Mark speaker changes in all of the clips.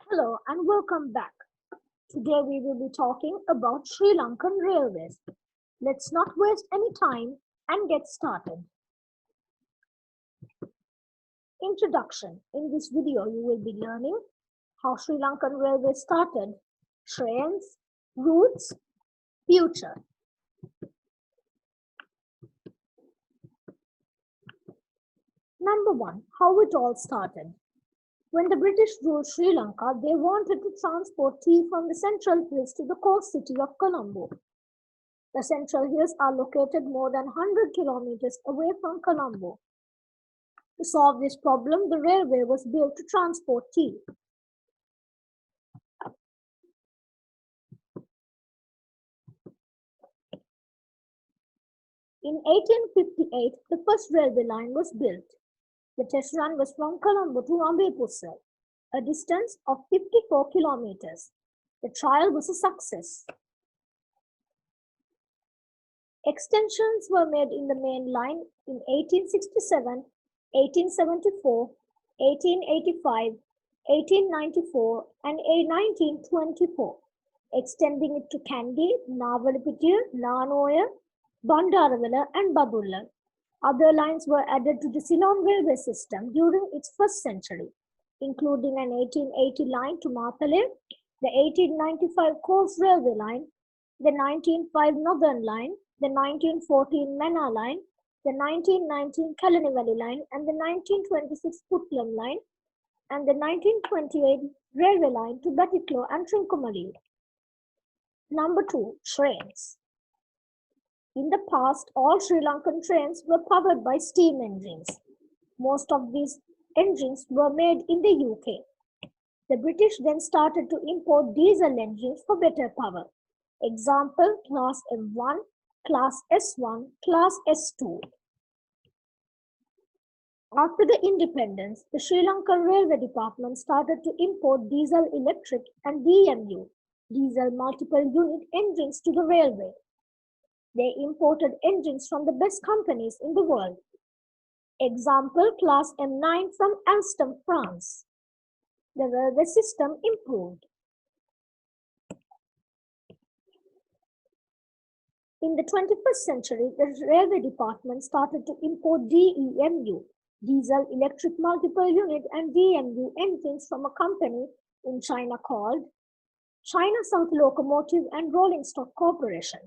Speaker 1: Hello and welcome back. Today we will be talking about Sri Lankan railways. Let's not waste any time and get started. Introduction. In this video you will be learning how Sri Lankan railways started, trains, routes, future. Number 1. How it all started. When the British ruled Sri Lanka, they wanted to transport tea from the central hills to the coast city of Colombo. The Central Hills are located more than 100 kilometers away from Colombo. To solve this problem, the railway was built to transport tea. In 1858, the first railway line was built. The test run was from Colombo to Ambepussel, a distance of 54 kilometers. The trial was a success. Extensions were made in the main line in 1867, 1874, 1885, 1894 and 1924, extending it to Kandy, Navalapitiya, Nanoya, Bandarawala and Badulla. Other lines were added to the Ceylon railway system during its first century, including an 1880 line to Matale, the 1895 Coast Railway line, the 1905 Northern Line, the 1914 Mena Line, the 1919 Kalani Valley Line, and the 1926 Putlam Line, and the 1928 railway line to Batiklo and Trincomalee. Number 2. Trains. In the past, all Sri Lankan trains were powered by steam engines. Most of these engines were made in the UK. The British then started to import diesel engines for better power. Example, Class M1, Class S1, Class S2. After the independence, the Sri Lankan Railway Department started to import diesel electric and DMU, diesel multiple unit engines to the railway. They imported engines from the best companies in the world. Example, Class M9 from Alstom, France. The railway system improved. In the 21st century, the railway department started to import DEMU, diesel electric multiple unit and DMU engines from a company in China called China South Locomotive and Rolling Stock Corporation.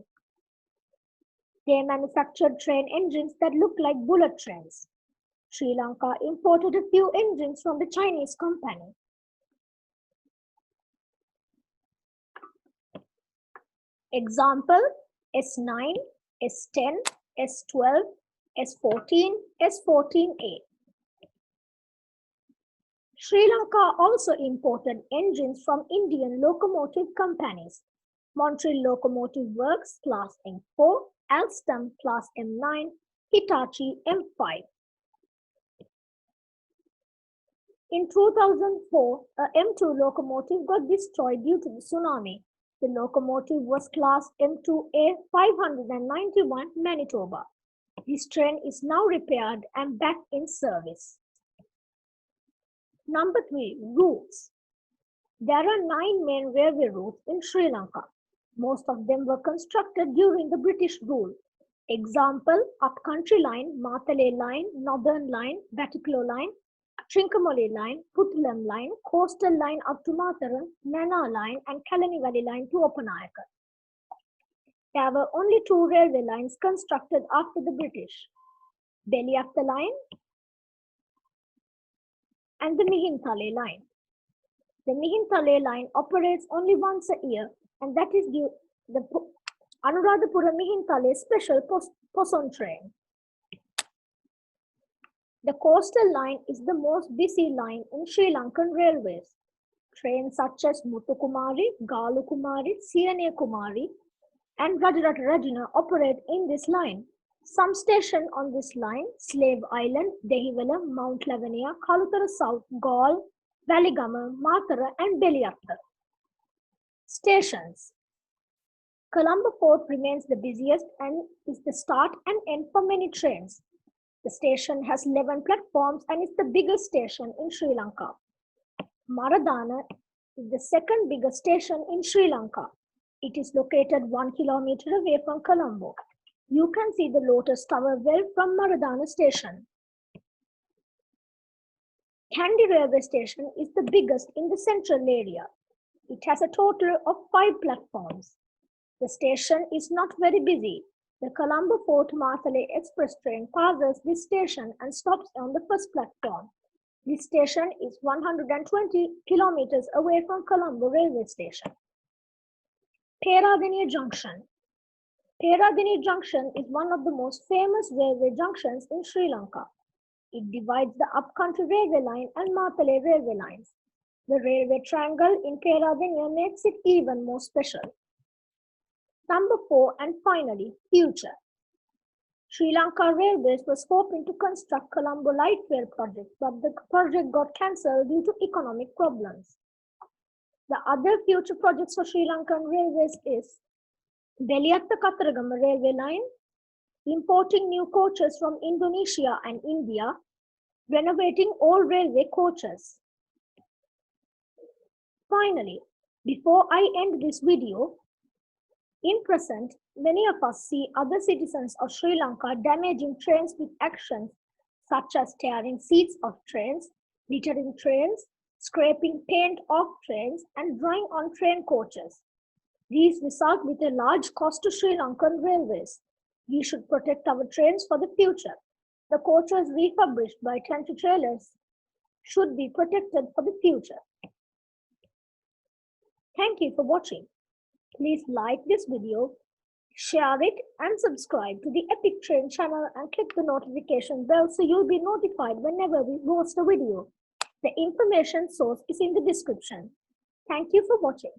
Speaker 1: They manufactured train engines that looked like bullet trains. Sri Lanka imported a few engines from the Chinese company. Example, S9, S10, S12, S14, S14A. Sri Lanka also imported engines from Indian locomotive companies. Montreal Locomotive Works Class M4, Alstom Class M9, Hitachi M5. In 2004, a M2 locomotive got destroyed due to the tsunami. The locomotive was Class M2A 591 Manitoba. This train is now repaired and back in service. Number 3. Routes. There are 9 main railway routes in Sri Lanka. Most of them were constructed during the British rule. Example, Upcountry Line, Matale Line, Northern Line, Batiklo Line, Trincomalee Line, Putlam Line, Coastal Line up to Matharan, Nana Line and Kalani Valley Line to Opanayaka. There were only 2 railway lines constructed after the British, Beliatta Line and the Mihintale Line. The Mihintale line operates only once a year, and that is due the Anuradhapura Mihintale special Poson train. The coastal line is the most busy line in Sri Lankan railways. Trains such as Muthukumari, Galukumari, Siyane Kumari, and Rajarata Rajana operate in this line. Some stations on this line, Slave Island, Dehiwala, Mount Lavania, Kalutara South, Gaul, Valigama, Matara, and Beliatta. Stations. Colombo Port remains the busiest and is the start and end for many trains. The station has 11 platforms and is the biggest station in Sri Lanka. Maradana is the second biggest station in Sri Lanka. It is located 1 kilometer away from Colombo. You can see the Lotus Tower well from Maradana station. Kandy railway station is the biggest in the central area. It has a total of 5 platforms. The station is not very busy. The Colombo Fort Marthalee Express train passes this station and stops on the first platform. This station is 120 kilometers away from Colombo railway station. Peradeniya Junction. Peradeniya Junction is one of the most famous railway junctions in Sri Lanka. It divides the upcountry railway line and Marthalee railway lines. The railway triangle in Peradeniya makes it even more special. Number 4 and finally, future. Sri Lanka Railways was hoping to construct Colombo Light Rail project, but the project got cancelled due to economic problems. The other future projects for Sri Lankan Railways is Beliatta-Kataragama railway line, importing new coaches from Indonesia and India, renovating all railway coaches. Finally, before I end this video, in present, many of us see other citizens of Sri Lanka damaging trains with actions such as tearing seats of trains, littering trains, scraping paint off trains, and drawing on train coaches. These result with a large cost to Sri Lankan Railways. We should protect our trains for the future. The coaches refurbished by country trailers should be protected for the future. Thank you for watching. Please like this video, share it, and subscribe to the Epic Train channel and click the notification bell so you'll be notified whenever we post a video. The information source is in the description. Thank you for watching.